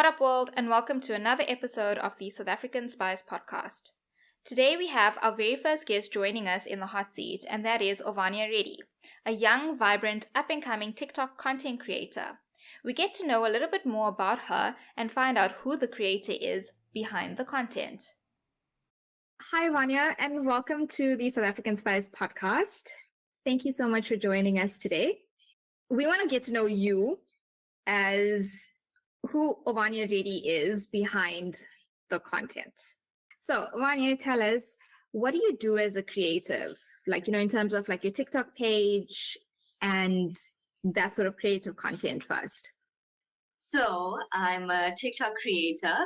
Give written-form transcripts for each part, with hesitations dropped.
up, world, and welcome to another episode of the South African Spies podcast. Today we have our very first guest joining us in the hot seat, and that is Ovarnia Reddy, a young, vibrant, up-and-coming TikTok content creator. We get to know a little bit more about her and find out who the creator is behind the content. Hi, Ovarnia, and welcome to the South African Spies podcast. Thank you so much for joining us today. We want to get to know you as who Ovarnia Reddy is behind the content. So, Ovarnia, tell us, what do you do as a creative? In terms of your TikTok page and that sort of creative content first. So, I'm a TikTok creator,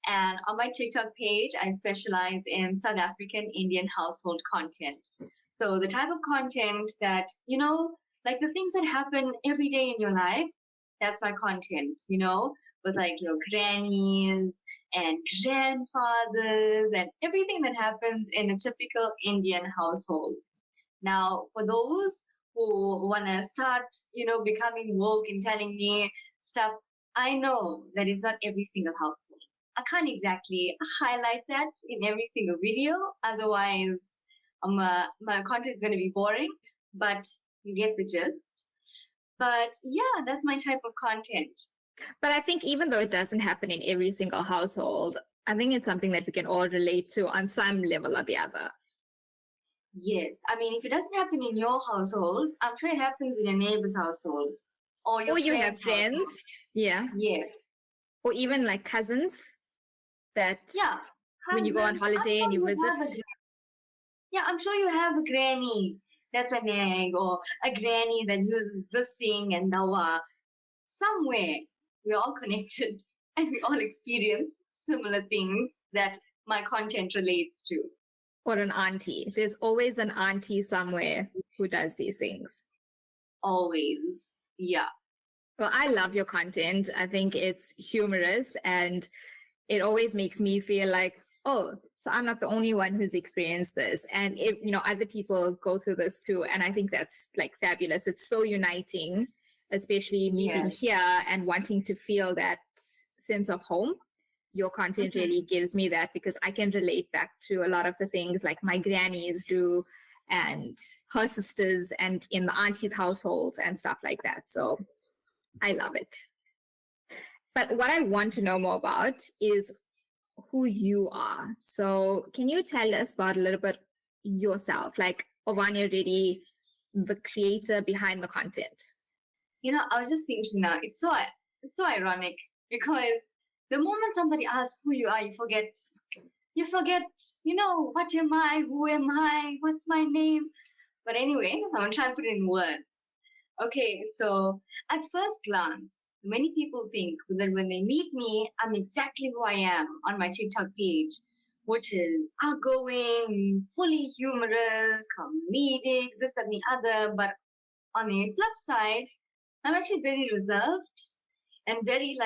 and on my TikTok page, I specialize in South African Indian household content. So, the type of content that, the things that happen every day in your life, that's my content, with your grannies and grandfathers and everything that happens in a typical Indian household. Now, for those who want to start, becoming woke and telling me stuff, I know that it's not every single household. I can't exactly highlight that in every single video. Otherwise, my content is going to be boring, but you get the gist. But yeah, that's my type of content. But I think even though it doesn't happen in every single household, I think it's something that we can all relate to on some level or the other. Yes. I mean, if it doesn't happen in your household, I'm sure it happens in your neighbor's household. Or you have friends. Household. Yeah. Yes. Or even cousins that cousins, when you go on holiday and you visit. I'm sure you have a granny that's an egg, or a granny that uses this thing and dawa. Somewhere we're all connected and we all experience similar things that my content relates to. Or an auntie. There's always an auntie somewhere who does these things. Always. Yeah. Well, I love your content. I think it's humorous and it always makes me feel like, oh, so I'm not the only one who's experienced this. And other people go through this too. And I think that's fabulous. It's so uniting, especially me being here and wanting to feel that sense of home. Your content really gives me that, because I can relate back to a lot of the things like my grannies do and her sisters and in the auntie's households and stuff like that. So I love it. But what I want to know more about is who you are. So can you tell us about a little bit yourself, like Ovarnia Reddy, the creator behind the content? I was just thinking now, it's so ironic, because the moment somebody asks who you are, you forget, what am I, who am I, what's my name? But anyway, I'm going to try and put it in words. Okay, so at first glance, many people think that when they meet me, I'm exactly who I am on my TikTok page, which is outgoing, fully humorous, comedic, this and the other. But on the flip side, I'm actually very reserved and very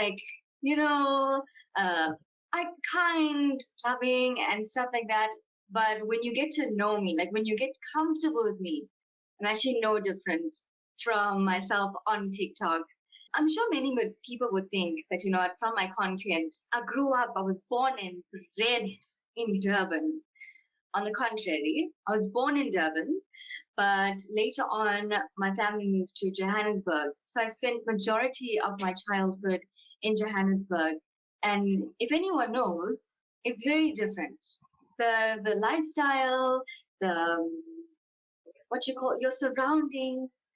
kind, loving and stuff like that. But when you get to know me, when you get comfortable with me, I'm actually no different from myself on TikTok. I'm sure many people would think that, from my content, I was born and bred in Durban. On the contrary, I was born in Durban, but later on, my family moved to Johannesburg. So I spent majority of my childhood in Johannesburg. And if anyone knows, it's very different. The lifestyle, your surroundings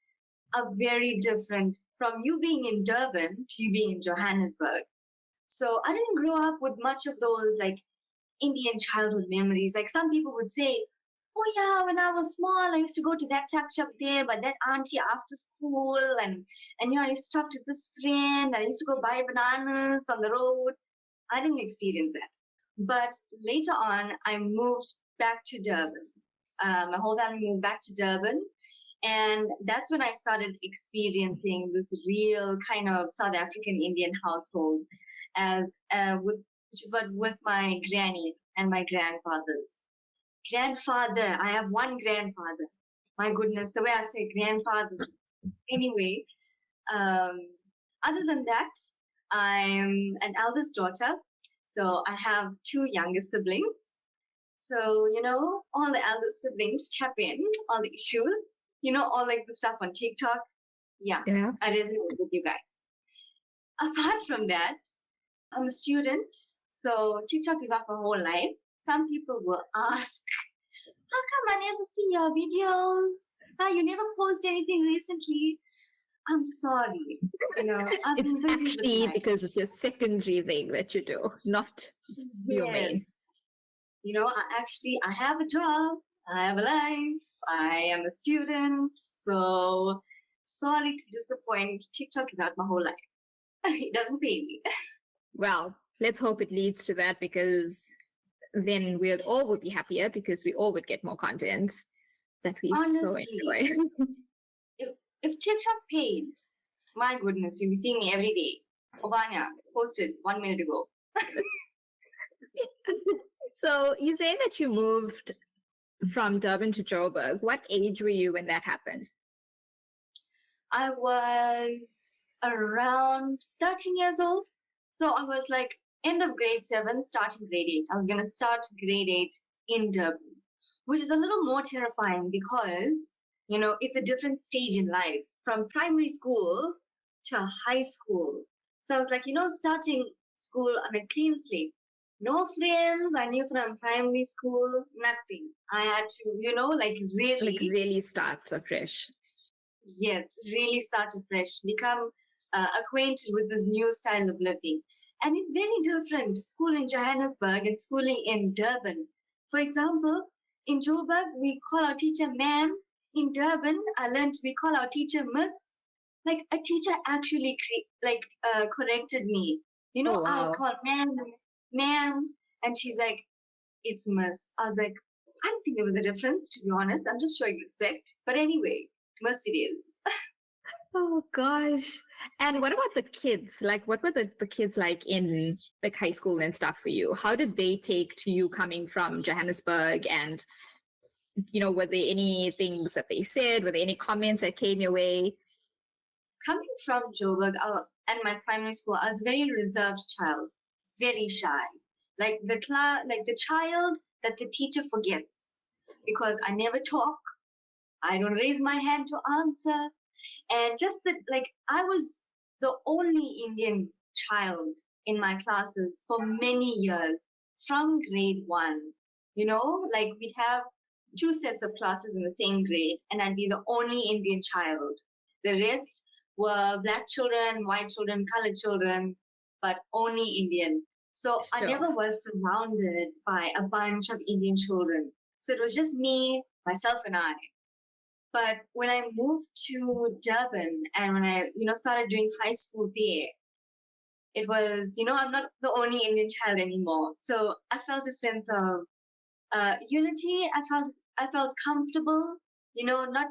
are very different from you being in Durban to you being in Johannesburg. So I didn't grow up with much of those Indian childhood memories. Some people would say, oh yeah, when I was small, I used to go to that tuck shop there, but that auntie after school, and I used to talk to this friend, and I used to go buy bananas on the road. I didn't experience that. But later on, I moved back to Durban. My whole family moved back to Durban. And that's when I started experiencing this real kind of South African Indian household, with my granny and my grandfathers. Grandfather, I have one grandfather. My goodness, the way I say grandfathers. Anyway, other than that, I'm an eldest daughter, so I have two younger siblings. So, all the elder siblings tap in, all the issues, all like the stuff on TikTok. Yeah, Yeah. I resonate with you guys. Apart from that, I'm a student, so TikTok is not my whole life. Some people will ask, how come I never see your videos? You never post anything recently? I'm sorry. I've It's been busy with actually life. because it's your secondary thing that you do, not your main. Yes. I have a job, I have a life, I am a student. So sorry to disappoint. TikTok is not my whole life. It doesn't pay me. Well, let's hope it leads to that, because then we all would be happier, because we all would get more content that we so Honestly, enjoy. if, if TikTok paid, my goodness, you'll be seeing me every day. Ovarnia posted 1 minute ago. So you say that you moved from Durban to Joburg. What age were you when that happened? I was around 13 years old. So I was like end of grade 7, starting grade 8. I was going to start grade 8 in Durban, which is a little more terrifying because, it's a different stage in life from primary school to high school. So I was like, starting school on a clean slate. No friends I knew from primary school, nothing. I had to, like Like really. really start afresh. Yes, really start afresh, become acquainted with this new style of living. And it's very different, school in Johannesburg and schooling in Durban. For example, in Joburg, we call our teacher ma'am. In Durban, I learned we call our teacher miss. Like a teacher actually corrected me. Oh, I wow. call ma'am, and she's like, it's miss. I was like, I don't think there was a difference, to be honest. I'm just showing respect. But anyway, miss it is. Oh gosh. And what about the kids? Like, what were the kids like in like high school and stuff for you? How did they take to you coming from Johannesburg? And, were there any things that they said? Were there any comments that came your way? Coming from Joburg and my primary school, I was a very reserved child, very shy. Like the child that the teacher forgets because I never talk, I don't raise my hand to answer, and just that, like, I was the only Indian child in my classes for many years from grade 1. Like we'd have two sets of classes in the same grade, and I'd be the only Indian child. The rest were black children, white children, colored children, but only Indian. So I Sure. never was surrounded by a bunch of Indian children. So it was just me, myself, and I. But when I moved to Durban and when I, started doing high school there, it was, I'm not the only Indian child anymore. So I felt a sense of unity. I felt comfortable. Not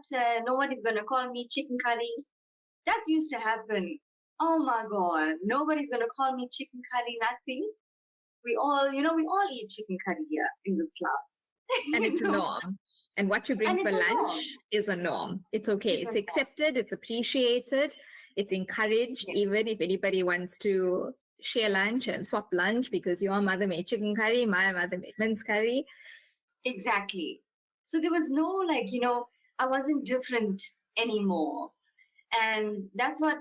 nobody's gonna call me chicken curry. That used to happen. Oh my God, nobody's gonna call me chicken curry. Nothing. We all eat chicken curry here in this class. And you it's a know, norm. And what you bring and for it's a norm. lunch is a norm. It's okay. It's a It's norm. accepted. It's appreciated. It's encouraged, Yes. even if anybody wants to share lunch and swap lunch, because your mother made chicken curry, my mother made mince curry. Exactly. So there was no I wasn't different anymore. And that's what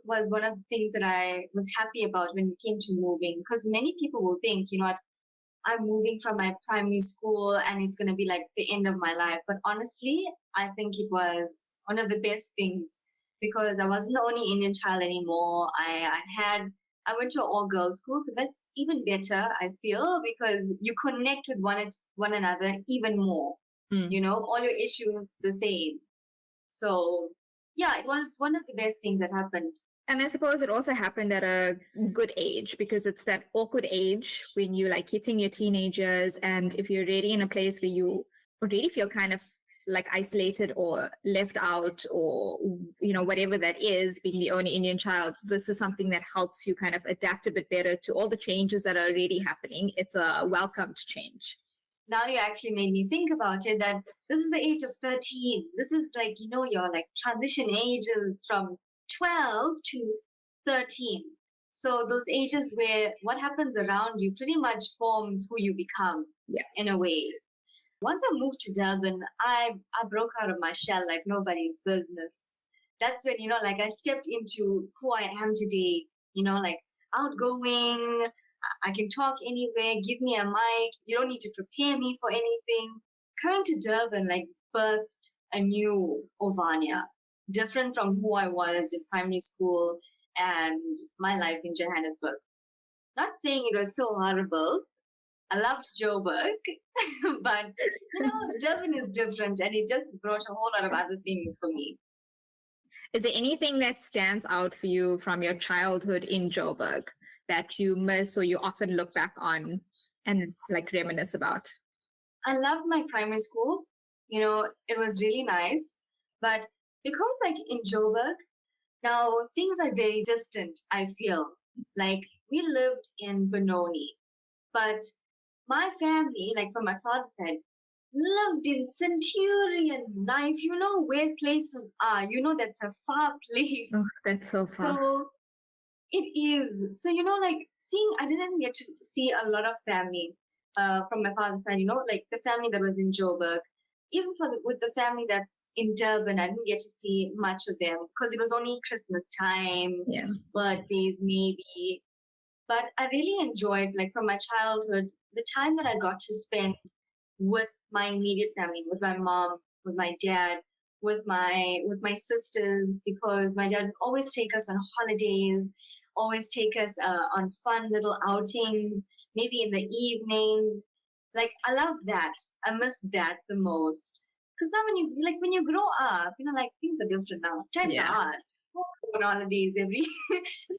was one of the things that I was happy about when it came to moving. Because many people will think, what, I'm moving from my primary school and it's gonna be like the end of my life. But honestly, I think it was one of the best things because I wasn't the only Indian child anymore. I went to an all girls school, so that's even better, I feel, because you connect with one another even more. Mm. All your issues the same. So yeah, it was one of the best things that happened. And I suppose it also happened at a good age, because it's that awkward age when you're like hitting your teenagers. And if you're already in a place where you already feel kind of like isolated or left out, or, whatever that is, being the only Indian child, this is something that helps you kind of adapt a bit better to all the changes that are already happening. It's a welcomed change. Now you actually made me think about it that this is the age of 13. This is like, your like transition ages from 12 to 13. So those ages where what happens around you pretty much forms who you become Yeah. in a way. Once I moved to Durban, I broke out of my shell like nobody's business. That's when, like I stepped into who I am today, like outgoing. I can talk anywhere, give me a mic. You don't need to prepare me for anything. Coming to Durban, like, birthed a new Ovarnia, different from who I was in primary school and my life in Johannesburg. Not saying it was so horrible. I loved Joburg, but Durban is different, and it just brought a whole lot of other things for me. Is there anything that stands out for you from your childhood in Joburg that you miss or you often look back on and like reminisce about? I loved my primary school. It was really nice, but because like in Joburg, now things are very distant. I feel like we lived in Benoni, but my family, like from my father's side, lived in Centurion. Now, if you know where places are, that's a far place. Oh, that's so far. So it is. So, like I didn't get to see a lot of family from my father's side, like the family that was in Joburg. Even with the family that's in Durban, I didn't get to see much of them because it was only Christmas time, Yeah. birthdays maybe. But I really enjoyed, like from my childhood, the time that I got to spend with my immediate family, with my mom, with my dad, with my sisters, because my dad would always take us on holidays, always take us on fun little outings, maybe in the evening. Like I love that. I miss that the most. Because now when you grow up, like things are different now. Times are hard. On holidays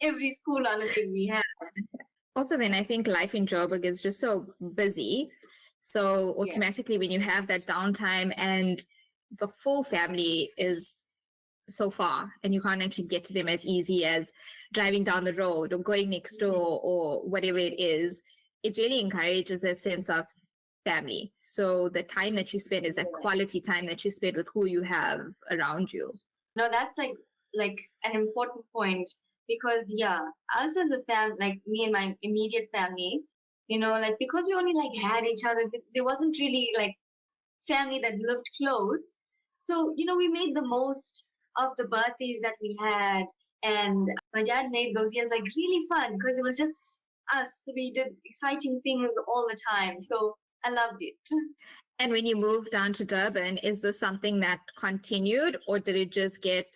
every school holiday we have. Also, then I think life in Joburg is just so busy. So automatically, when you have that downtime and the full family is so far and you can't actually get to them as easy as driving down the road or going next door or whatever it is, it really encourages that sense of family. So the time that you spend is a quality time that you spend with who you have around you. No, that's like an important point because us as a family, like me and my immediate family, like because we only like had each other, there wasn't really like family that lived close. So, we made the most of the birthdays that we had. And my dad made those years like really fun because it was just us. So we did exciting things all the time. So I loved it. And when you moved down to Durban, is this something that continued or did it just get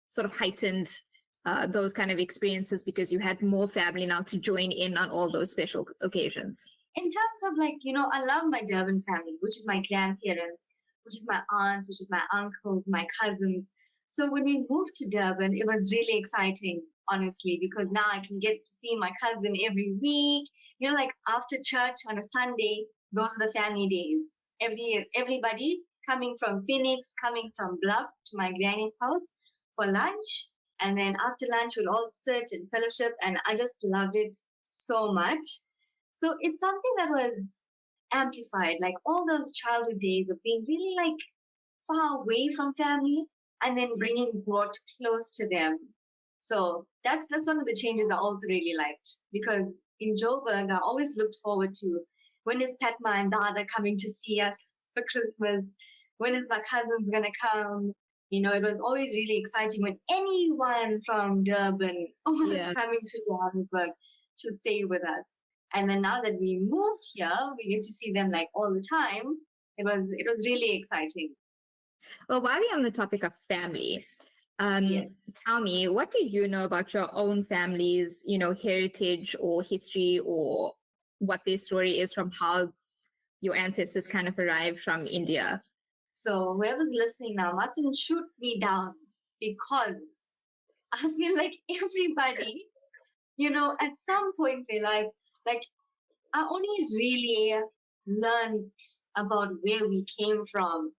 sort of heightened, those kind of experiences because you had more family now to join in on all those special occasions? In terms of like, I love my Durban family, which is my grandparents, which is my aunts, which is my uncles, my cousins. So when we moved to Durban, it was really exciting, honestly, because now I can get to see my cousin every week. Like after church on a Sunday, those are the family days. Everybody coming from Phoenix, coming from Bluff to my granny's house for lunch. And then after lunch, we'll all sit and fellowship. And I just loved it so much. So it's something that was amplified, like all those childhood days of being really like far away from family and then brought close to them. So that's one of the changes I also really liked because in Joburg, I always looked forward to when is Padma and Dada coming to see us for Christmas? When is my cousins gonna come? It was always really exciting when anyone from Durban was coming to Johannesburg to stay with us. And then now that we moved here, we get to see them like all the time. It was really exciting. Well, while we're on the topic of family, tell me, what do you know about your own family's, heritage or history or what their story is from how your ancestors kind of arrived from India? So whoever's listening now mustn't shoot me down because I feel like everybody, at some point in their life, like I only really learned about where we came from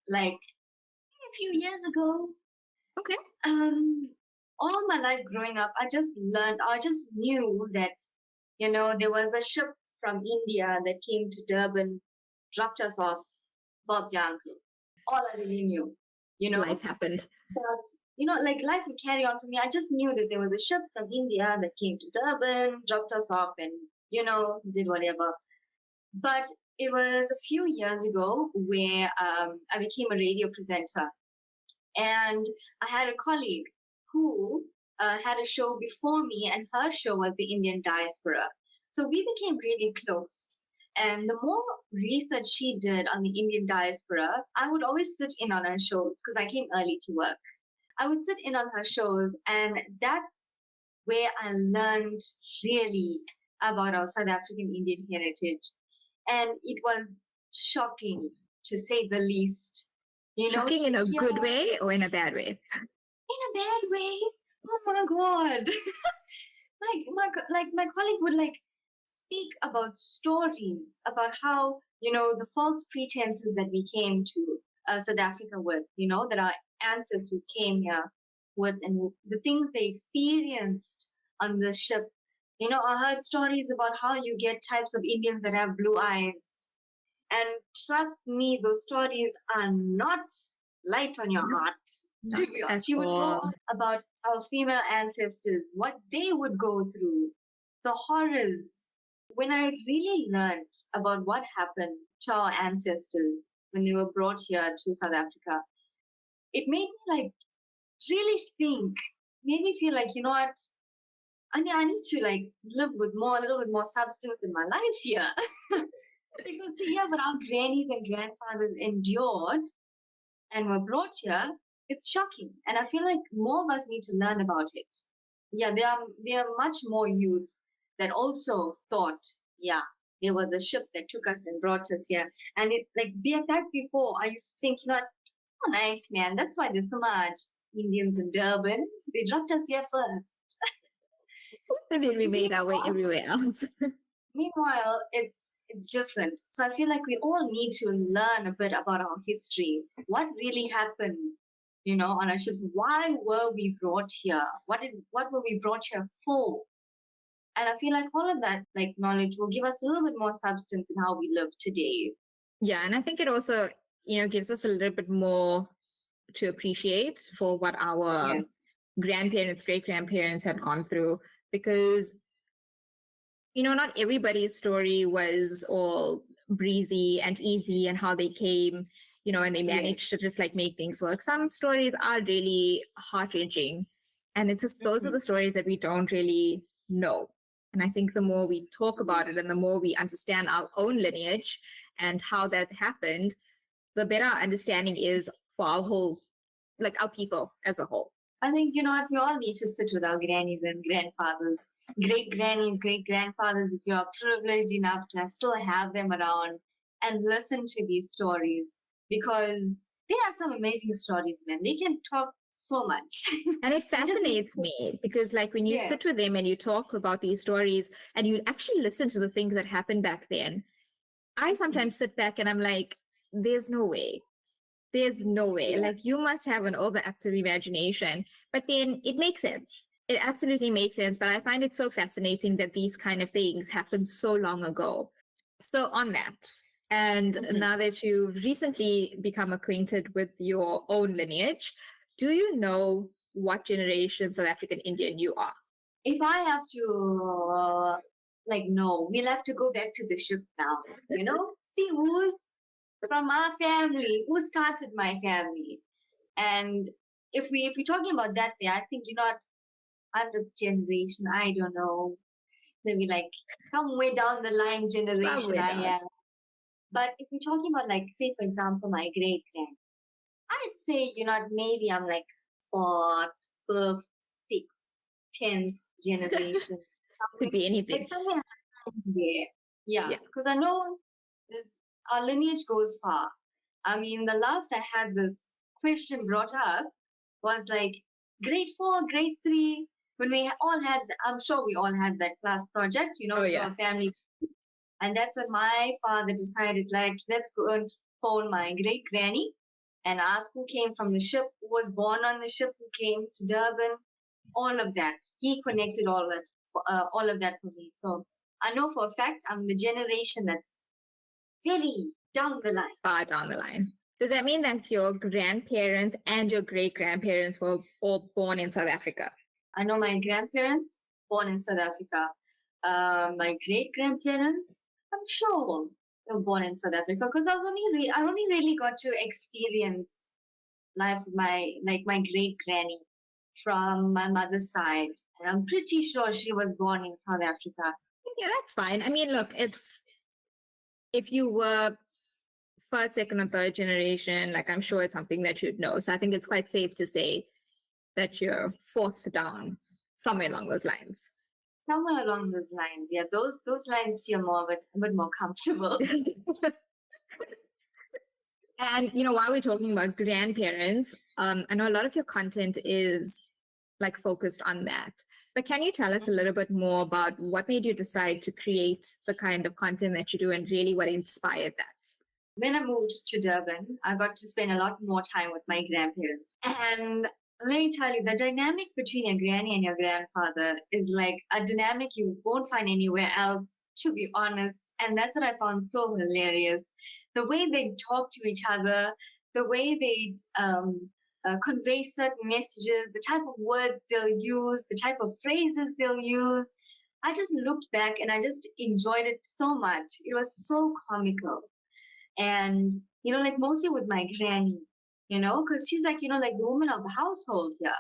like a few years ago. Okay. All my life growing up, I just knew that, there was a ship from India that came to Durban, dropped us off, Bob's uncle. All I really knew, Life happened. But like life would carry on for me. I just knew that there was a ship from India that came to Durban, dropped us off, and, did whatever. But it was a few years ago where I became a radio presenter. And I had a colleague who had a show before me, and her show was the Indian diaspora. So we became really close. And the more research she did on the Indian diaspora, I would always sit in on her shows because I came early to work. I would sit in on her shows, and that's where I learned really about our South African Indian heritage. And it was shocking, to say the least. Shocking To in a hear good way or in a bad way? in a bad way. Oh my god! My colleague would speak about stories about how the false pretenses that we came to South Africa with, that our ancestors came here with, and the things they experienced on the ship. I heard stories about how you get types of Indians that have blue eyes, and trust me, those stories are not light on your heart. Not at She would go all. on about our female ancestors, what they would go through, the horrors. When I really learned about what happened to our ancestors when they were brought here to South Africa, it made me really think, made me feel like, what? I need to live with a little bit more substance in my life here. Because to hear what our grannies and grandfathers endured and were brought here, it's shocking. And I feel like more of us need to learn about it. Yeah, there are much more youth that also thought, yeah, there was a ship that took us and brought us here. And it back before, I used to think, oh nice man, that's why there's so much Indians in Durban. They dropped us here first. And then we made our way everywhere else. Meanwhile, it's different. So I feel like we all need to learn a bit about our history. What really happened, on our ships? Why were we brought here? What were we brought here for? And I feel like all of that knowledge will give us a little bit more substance in how we live today. Yeah, and I think it also, gives us a little bit more to appreciate for what our Yes. grandparents, great grandparents had gone through, because not everybody's story was all breezy and easy and how they came, and they managed to just make things work. Some stories are really heart-wrenching, and it's just those are the stories that we don't really know. And I think the more we talk about it and the more we understand our own lineage and how that happened, the better our understanding is for our whole, our people as a whole. I think, what, we all need to sit with our grannies and grandfathers, great grannies, great grandfathers, if you are privileged enough to still have them around, and listen to these stories, because they have some amazing stories, man. They can talk so much. And it fascinates me because when you Yes. sit with them and you talk about these stories and you actually listen to the things that happened back then, I sometimes sit back and I'm like, there's no way. There's no way. Yes. You must have an overactive imagination. But then it makes sense. It absolutely makes sense. But I find it so fascinating that these kind of things happened so long ago. So on that, and now that you've recently become acquainted with your own lineage, do you know what generation South African Indian you are? If I have to, no, we'll have to go back to the ship now, see who's from our family, who started my family. And if we're talking about that there, I think, 100th generation, I don't know, maybe somewhere down the line generation Somewhere I down. am. But if we're talking about say for example my great grand, I'd say, maybe I'm fourth, fifth, sixth, 10th generation. Could be anything. Somewhere there. Yeah, Yeah. because I know our lineage goes far. I mean, the last I had this question brought up was grade 4, grade 3, when we all had, I'm sure we all had that class project, Oh, with yeah. our family. And that's when my father decided, let's go and phone my great granny and ask who came from the ship, who was born on the ship, who came to Durban, all of that. He connected all of that for me. So I know for a fact I'm the generation that's very down the line. Far down the line. Does that mean that your grandparents and your great grandparents were all born in South Africa? I know my grandparents born in South Africa. My great grandparents, I'm sure they were born in South Africa because I only really got to experience life with my great granny from my mother's side, and I'm pretty sure she was born in South Africa. Yeah, that's fine. I mean, look, it's if you were first, second, or third generation, like I'm sure it's something that you'd know. So I think it's quite safe to say that you're fourth down, somewhere along those lines. Somewhere along those lines, yeah, those lines feel a bit more comfortable. And while we're talking about grandparents, I know a lot of your content is like focused on that. But can you tell us a little bit more about what made you decide to create the kind of content that you do and really what inspired that? When I moved to Durban, I got to spend a lot more time with my grandparents. And let me tell you, the dynamic between your granny and your grandfather is like a dynamic you won't find anywhere else, to be honest. And that's what I found so hilarious. The way they talk to each other, the way they convey certain messages, the type of words they'll use, the type of phrases they'll use. I just looked back and I just enjoyed it so much. It was so comical. And like mostly with my granny, because she's like like the woman of the household here.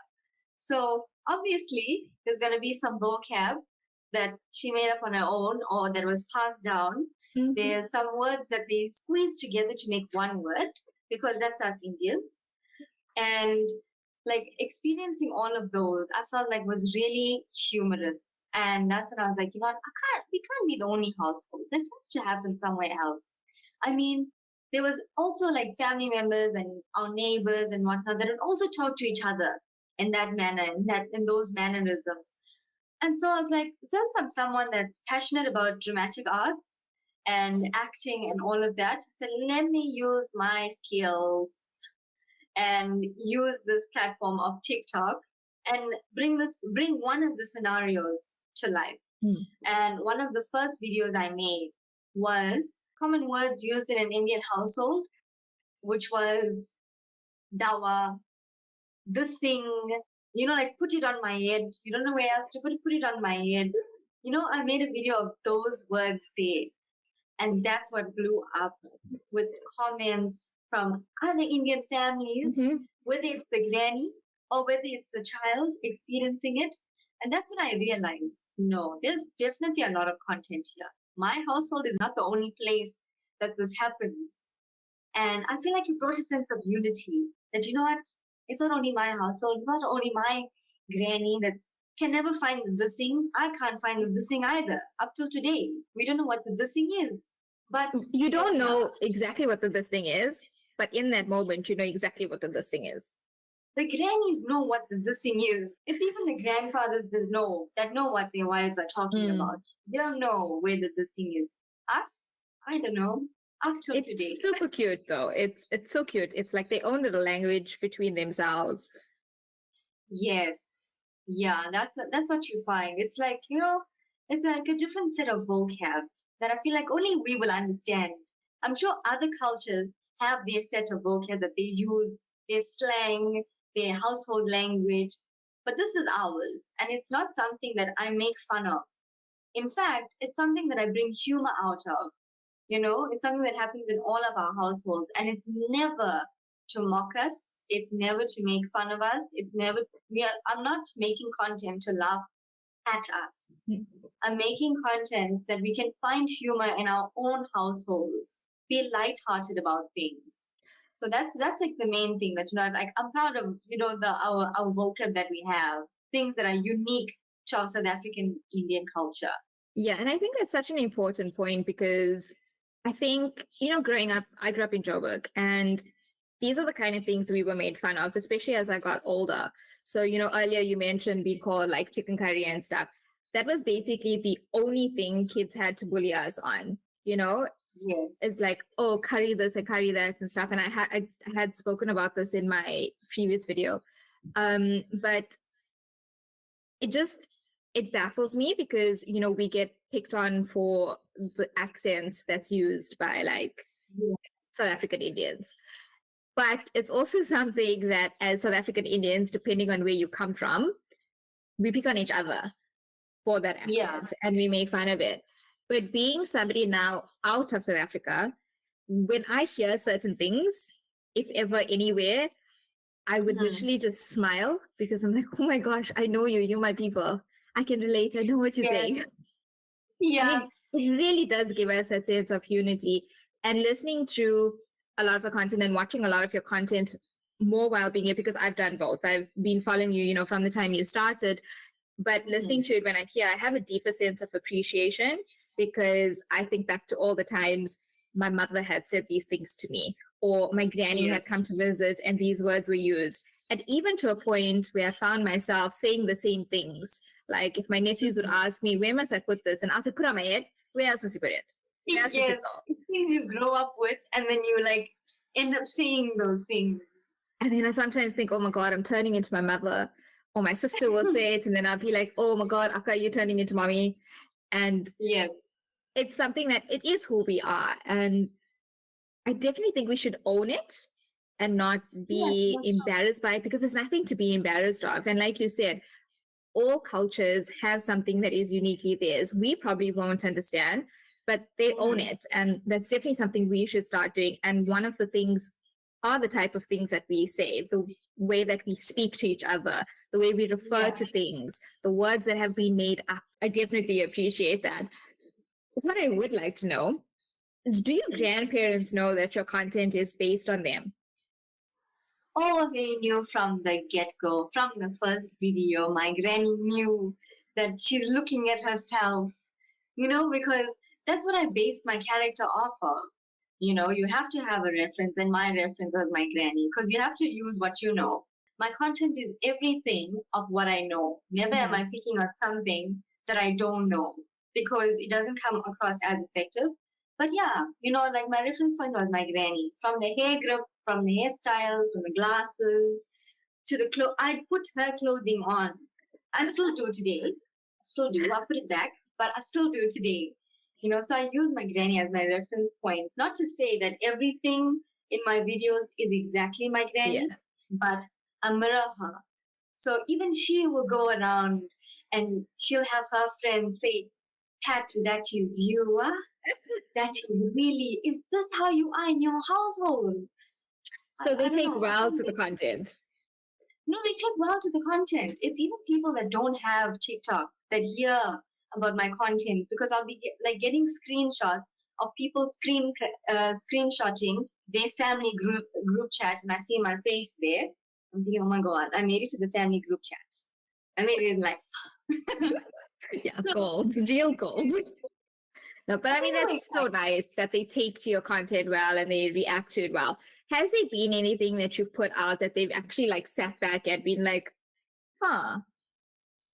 So obviously there's going to be some vocab that she made up on her own or that was passed down. Mm-hmm. There's some words that they squeeze together to make one word, because that's us Indians. And like experiencing all of those, I felt like was really humorous. And that's when I was like, we can't be the only household. This has to happen somewhere else. I mean, there was also like family members and our neighbors and whatnot that would also talk to each other in that manner, in those mannerisms. And so I was like, since I'm someone that's passionate about dramatic arts and acting and all of that, I said, let me use my skills and use this platform of TikTok and bring one of the scenarios to life. And one of the first videos I made was common words used in an Indian household, which was dawa, the thing, like put it on my head. You don't know where else to put it on my head. I made a video of those words there. And that's what blew up with comments from other Indian families, whether it's the granny or whether it's the child experiencing it. And that's when I realized, no, there's definitely a lot of content here. My household is not the only place that this happens. And I feel like it brought a sense of unity that, what, it's not only my household, it's not only my granny that's can never find the thing. I can't find the thing either. Up till today, we don't know what the thing is. But you don't know exactly what the this thing is, but in that moment, you know exactly what the this thing is. The grannies know what the this thing is. It's even the grandfathers that know what their wives are talking about. They'll know where the this thing is. Us, I don't know. Up till it's today. It's super cute though. It's so cute. It's like their own little language between themselves. Yes. Yeah, that's what you find. It's like, it's like a different set of vocab that I feel like only we will understand. I'm sure other cultures have their set of vocab that they use, their slang, their household language, but this is ours, and it's not something that I make fun of. In fact, it's something that I bring humor out of. It's something that happens in all of our households, and it's never to mock us. It's never to make fun of us. I'm not making content to laugh at us. I'm making content that we can find humor in our own households, be lighthearted about things. So that's like the main thing that, like I'm proud of, our vocab that we have, things that are unique to our South African Indian culture. Yeah, and I think that's such an important point because I think, growing up, I grew up in Joburg, and these are the kind of things we were made fun of, especially as I got older. So, earlier you mentioned we call like chicken curry and stuff. That was basically the only thing kids had to bully us on, Yeah. It's like, oh, curry this and curry that and stuff. And I had spoken about this in my previous video. But it baffles me because, we get picked on for the accent that's used by like South African Indians. But it's also something that as South African Indians, depending on where you come from, we pick on each other for that Yeah. accent and we make fun of it. But being somebody now out of South Africa, when I hear certain things, if ever anywhere, I would Mhm. literally just smile because I'm like, oh my gosh, I know you. You're my people. I can relate. I know what you're saying. Yes. And Yeah. it really does give us that sense of unity. And listening to a lot of the content and watching a lot of your content more while being here, because I've done both. I've been following you, from the time you started, but listening Mhm. to it when I'm here, I have a deeper sense of appreciation because I think back to all the times my mother had said these things to me, or my granny Yes. had come to visit and these words were used. And even to a point where I found myself saying the same things. Like if my nephews would Mhm. ask me, where must I put this? And I said, put it on my head. Where else must you put it? Where else must it Yes. go? It's things you grow up with, and then you like end up saying those things. And then I sometimes think, oh my God, I'm turning into my mother. Or my sister will say it. And then I'll be like, oh my God, Akka, you're turning into mommy. And Yes. it's something that it is who we are. And I definitely think we should own it and not Yes, be for sure. embarrassed by it because there's nothing to be embarrassed of. And like you said, all cultures have something that is uniquely theirs. We probably won't understand, but they own Mhm. it. And that's definitely something we should start doing. And one of the things are the type of things that we say, the way that we speak to each other, the way we refer Yeah. to things, the words that have been made up. I definitely appreciate that. What I would like to know is, do your grandparents know that your content is based on them? Oh, they knew from the get-go, from the first video. My granny knew that she's looking at herself, because that's what I based my character off of. You have to have a reference, and my reference was my granny, because you have to use what you know. My content is everything of what I know. Never am I picking on something that I don't know, because it doesn't come across as effective. But yeah, like my reference point was my granny. From the hair grip, from the hairstyle, from the glasses, to the clothes. I'd put her clothing on. I still do today. I still do. I put it back, but I still do today. So I use my granny as my reference point. Not to say that everything in my videos is exactly my Yeah. granny, but I mirror her. So even she will go around and she'll have her friends say, Pat, that is you, ah? That is really, is this how you are in your household? So they I don't take know. I well think to the content. no, they take well to the content. It's even people that don't have TikTok that hear about my content because I'll be like getting screenshots of people screenshotting their family group chat, and I see my face there. I'm thinking, oh my god, I made it to the family group chat. I made it in life. Yeah, So gold, real gold. No, but I I mean, don't know that's so exactly. nice that they take to your content well and they react to it well. Has there been anything that you've put out that they've actually like sat back and been like, huh,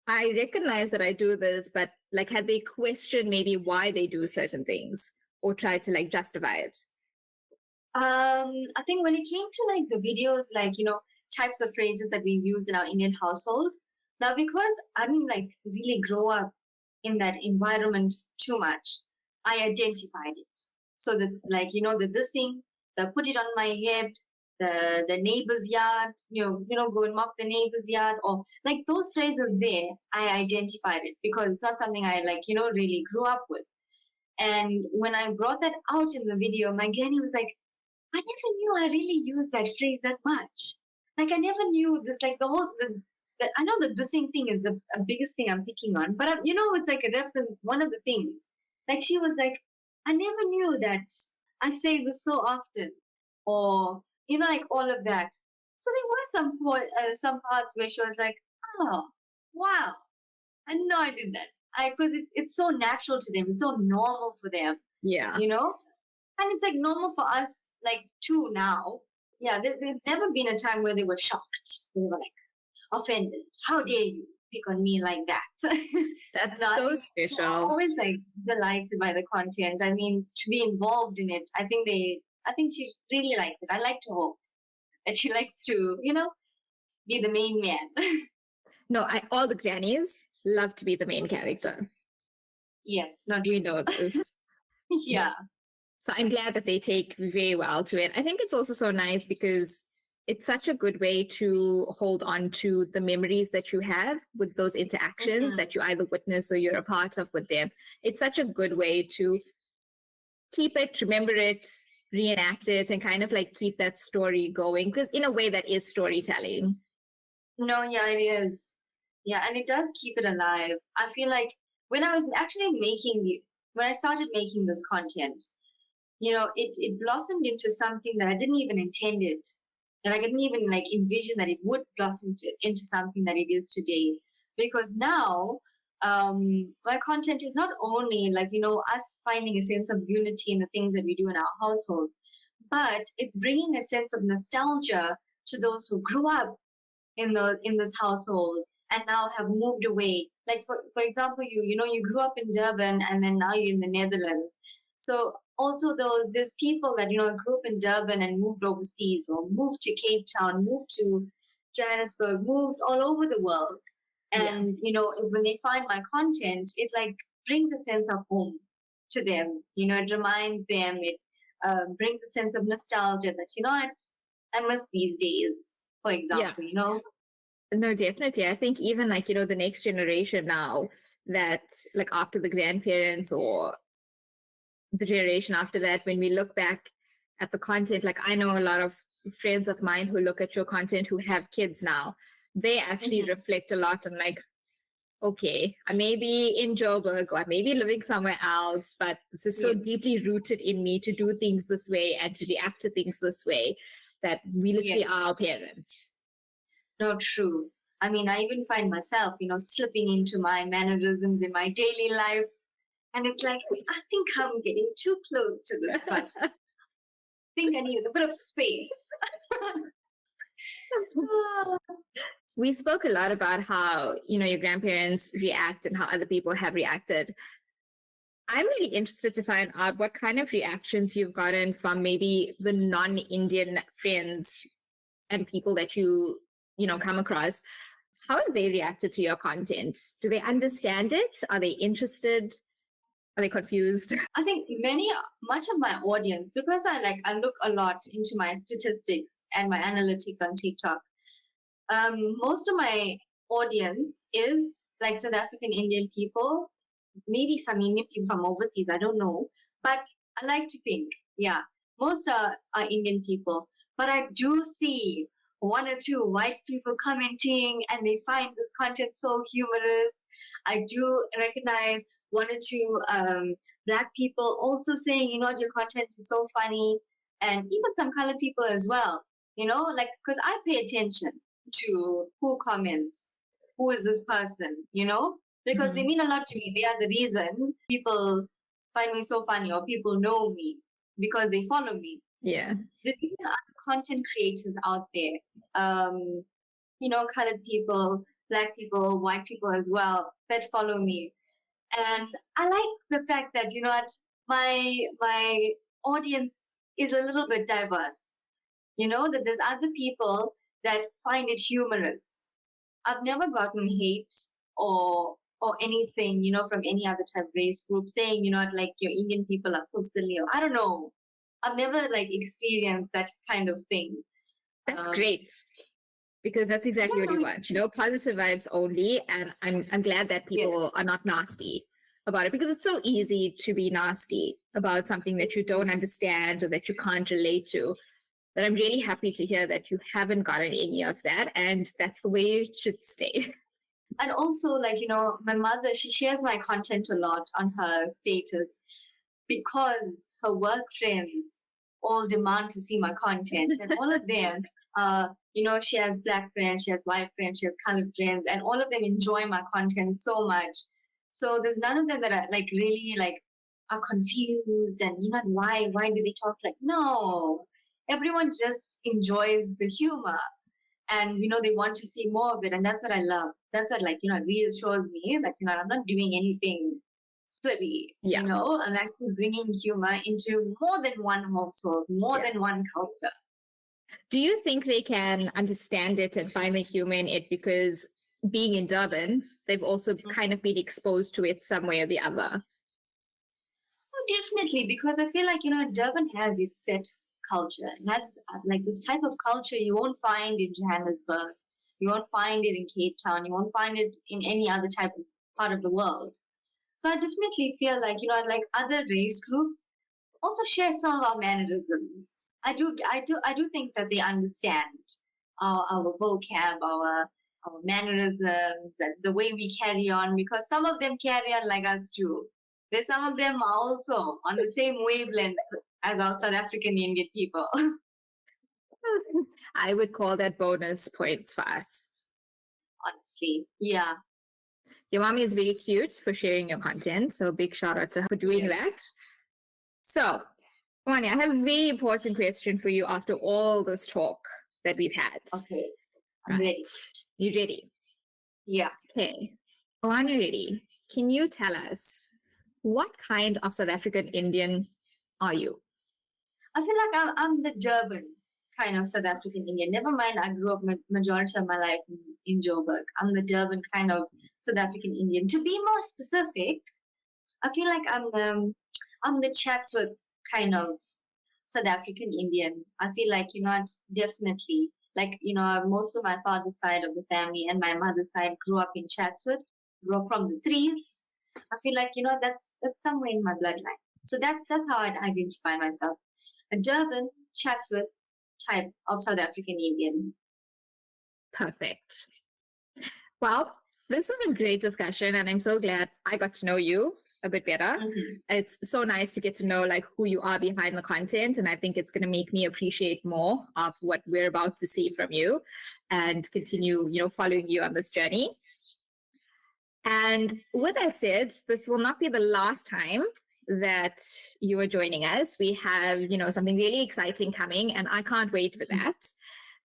I recognize that I do this, but like, had they questioned maybe why they do certain things or tried to like justify it? I think when it came to like the videos, like types of phrases that we use in our Indian household. Now, because I didn't like really grow up in that environment too much, I identified it. So the like the this thing, the put it on my head, the neighbor's yard, go and mop the neighbor's yard, or like those phrases there, I identified it because it's not something I like really grew up with. And when I brought that out in the video, my granny was like, I never knew I really used that phrase that much. Like I never knew this. Like I know that the same thing is the biggest thing I'm picking on, but it's like a reference. One of the things, like she was like, I never knew that I say this so often, or like all of that. So there were some parts where she was like, oh, wow, I know I did that. Because it's so natural to them. It's so normal for them, Yeah. you know and it's like normal for us, like too now. Yeah, there's never been a time where they were shocked. They were like offended. How dare you pick on me like that? That's No, I so think they're special. always like delighted by the content. I mean, to be involved in it, I think she really likes it. I like to hope that she likes to, be the main man. No, all the grannies love to be the main character. Yes, not We true. know this. No. Yeah. So I'm glad that they take very well to it. I think it's also so nice because it's such a good way to hold on to the memories that you have with those interactions that you either witness or you're a part of with them. It's such a good way to keep it, remember it, reenact it, and kind of like keep that story going. Because in a way, that is storytelling. No, yeah, it is. Yeah, and it does keep it alive. I feel like when I was actually when I started making this content, it blossomed into something that I didn't even intend it. And I didn't even like envision that it would blossom into something that it is today. Because now, my content is not only like, us finding a sense of unity in the things that we do in our households, but it's bringing a sense of nostalgia to those who grew up in this household and now have moved away. Like for example, you grew up in Durban and then now you're in the Netherlands. So also there's people that grew up in Durban and moved overseas or moved to Cape Town, moved to Johannesburg, moved all over the world. And when they find my content, it like brings a sense of home to them. It reminds them. It brings a sense of nostalgia that I miss these days. For example, No, definitely. I think even like, the next generation now that like after the grandparents or the generation after that, when we look back at the content, like I know a lot of friends of mine who look at your content who have kids now, they actually reflect a lot on like, okay, I may be in Joburg or I may be living somewhere else, but this is so deeply rooted in me to do things this way and to react to things this way that we literally are our parents. No, true. I mean, I even find myself, slipping into my mannerisms in my daily life. And it's like, I think I'm getting too close to this project. I think I need a bit of space. We spoke a lot about how, your grandparents react and how other people have reacted. I'm really interested to find out what kind of reactions you've gotten from maybe the non-Indian friends and people that you come across. How have they reacted to your content? Do they understand it? Are they interested? Are they confused? I think much of my audience, because I look a lot into my statistics and my analytics on TikTok. Most of my audience is like South African Indian people, maybe some Indian people from overseas, I don't know. But I like to think, most are Indian people. But I do see one or two white people commenting and they find this content so humorous. I do recognize one or two black people also saying, your content is so funny. And even some colored people as well, because I pay attention to who comments, who is this person, because they mean a lot to me. They are the reason people find me so funny or people know me because they follow me. Yeah. There's even other content creators out there, colored people, black people, white people as well that follow me. And I like the fact that, my audience is a little bit diverse, that there's other people that find it humorous. I've never gotten hate or anything, from any other type of race group saying, like your Indian people are so silly. Or, I don't know. I've never like experienced that kind of thing. That's great. Because that's exactly what you want, positive vibes only. And I'm glad that people are not nasty about it, because it's so easy to be nasty about something that you don't understand or that you can't relate to. But I'm really happy to hear that you haven't gotten any of that, and that's the way it should stay. And also, like, my mother, she shares my content a lot on her status because her work friends all demand to see my content. And all of them, she has black friends, she has white friends, she has colored friends, and all of them enjoy my content so much. So there's none of them that are like really like are confused and why do they talk like, no. Everyone just enjoys the humor and they want to see more of it, and that's what I love. That's what reassures me that I'm not doing anything silly. I'm actually bringing humor into more than one household, more than one culture. Do you think they can understand it and find the humor in it because being in Durban, they've also kind of been exposed to it some way or the other? definitely, because I feel like, Durban has its set culture. It has like this type of culture you won't find in Johannesburg. You won't find it in Cape Town. You won't find it in any other type of part of the world. So I definitely feel like, like other race groups also share some of our mannerisms. I do think that they understand our vocab, our mannerisms, and the way we carry on, because some of them carry on like us too. There's some of them are also on the same wavelength as our South African Indian people. I would call that bonus points for us. Honestly, yeah. Your mommy is very cute for sharing your content. So big shout out to her for doing that. So, Ovarnia, I have a very important question for you after all this talk that we've had. Okay, I'm ready. You ready? Yeah. Okay. Ovarnia Reddy, can you tell us what kind of South African Indian are you? I feel like I'm the Durban kind of South African Indian. Never mind, I grew up majority of my life in Joburg. I'm the Durban kind of South African Indian. To be more specific, I feel like I'm the Chatsworth kind of South African Indian. I feel like, definitely like, most of my father's side of the family and my mother's side grew up in Chatsworth, grew up from the threes. I feel like, that's somewhere in my bloodline. So that's how I identify myself. A Durban, Chatsworth type of South African Indian. Perfect. Well, this was a great discussion, and I'm so glad I got to know you a bit better. Mm-hmm. It's so nice to get to know like who you are behind the content, and I think it's going to make me appreciate more of what we're about to see from you and continue, following you on this journey. And with that said, this will not be the last time that you are joining us. We have, something really exciting coming, and I can't wait for that.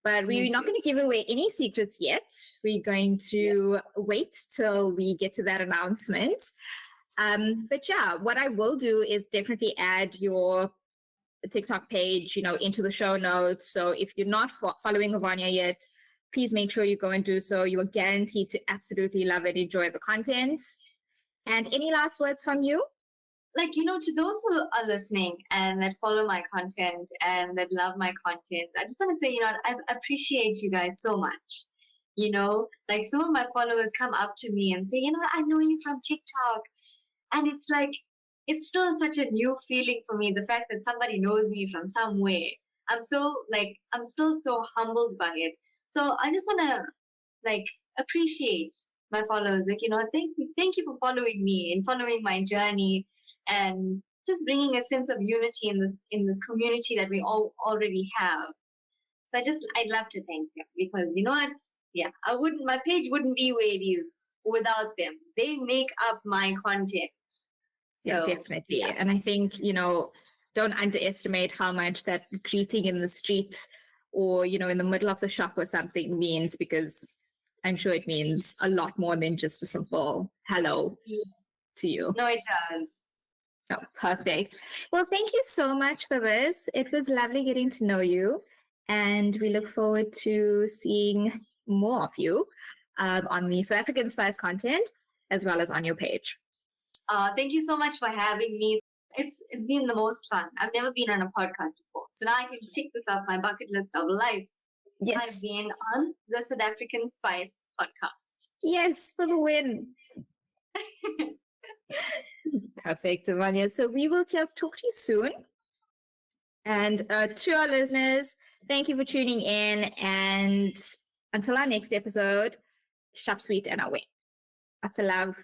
But we're not going to give away any secrets yet. We're going to wait till we get to that announcement. But yeah, what I will do is definitely add your TikTok page, into the show notes. So if you're not following Ovarnia yet, please make sure you go and do so. You are guaranteed to absolutely love and enjoy the content. And any last words from you? Like, to those who are listening and that follow my content and that love my content, I just want to say, I appreciate you guys so much. Like some of my followers come up to me and say, I know you from TikTok. And it's like, it's still such a new feeling for me, the fact that somebody knows me from somewhere. I'm still so humbled by it. So I just want to appreciate my followers. Thank you for following me and following my journey and just bringing a sense of unity in this community that we all already have. So I'd love to thank them, because you know what? Yeah, my page wouldn't be where it is without them. They make up my content. So, yeah, definitely. Yeah. And I think, don't underestimate how much that greeting in the street or, in the middle of the shop or something means, because I'm sure it means a lot more than just a simple hello to you. No, it does. Oh, perfect. Well, thank you so much for this. It was lovely getting to know you, and we look forward to seeing more of you on the South African Spice content, as well as on your page. Thank you so much for having me. It's been the most fun. I've never been on a podcast before, so now I can tick this off my bucket list of life. Yes. I've been on the South African Spice podcast. Yes, for the win. Perfect, Ovarnia. So we will talk to you soon. And to our listeners, thank you for tuning in. And until our next episode, Shup, sweet, and away. Lots of love.